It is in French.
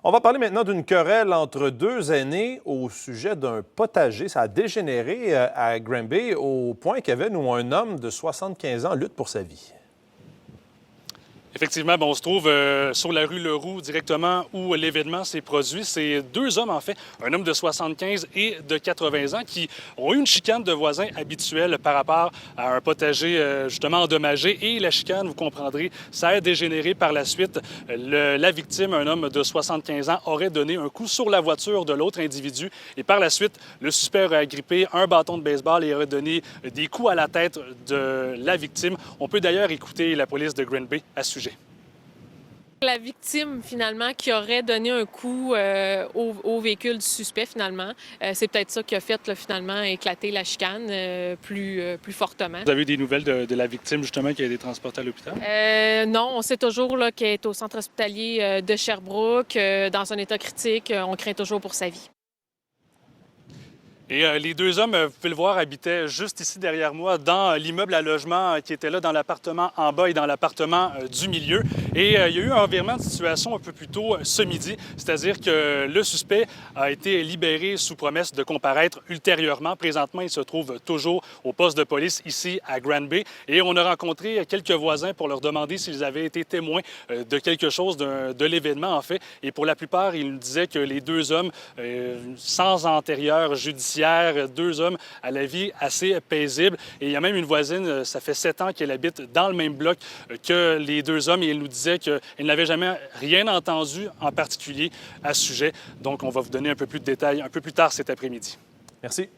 On va parler maintenant d'une querelle entre deux aînés au sujet d'un potager. Ça a dégénéré à Granby au point qu'il y avait un homme de 75 ans lutte pour sa vie. Effectivement, on se trouve sur la rue Leroux, directement où l'événement s'est produit. C'est deux hommes, en fait, un homme de 75 et de 80 ans, qui ont eu une chicane de voisins habituelle par rapport à un potager justement endommagé. Et la chicane, vous comprendrez, ça a dégénéré par la suite. La victime, un homme de 75 ans, aurait donné un coup sur la voiture de l'autre individu. Et par la suite, le suspect aurait agrippé un bâton de baseball et aurait donné des coups à la tête de la victime. On peut d'ailleurs écouter la police de Granby à ce sujet. La victime, finalement, qui aurait donné un coup au véhicule du suspect, finalement, c'est peut-être ça qui a fait, finalement, éclater la chicane plus fortement. Vous avez eu des nouvelles de la victime, justement, qui a été transportée à l'hôpital? Non, on sait toujours qu'elle est au centre hospitalier de Sherbrooke, dans un état critique. On craint toujours pour sa vie. Et les deux hommes, vous pouvez le voir, habitaient juste ici derrière moi, dans l'immeuble à logement qui était là, dans l'appartement en bas et dans l'appartement du milieu. Et il y a eu un revirement de situation un peu plus tôt ce midi, c'est-à-dire que le suspect a été libéré sous promesse de comparaître ultérieurement. Présentement, il se trouve toujours au poste de police ici à Granby. Et on a rencontré quelques voisins pour leur demander s'ils avaient été témoins de quelque chose de l'événement, en fait. Et pour la plupart, ils nous disaient que les deux hommes, sans antérieur judiciaire, deux hommes à la vie assez paisible. Et il y a même une voisine, ça fait 7 ans qu'elle habite dans le même bloc que les deux hommes et elle nous disait qu'elle n'avait jamais rien entendu en particulier à ce sujet. Donc, on va vous donner un peu plus de détails un peu plus tard cet après-midi. Merci.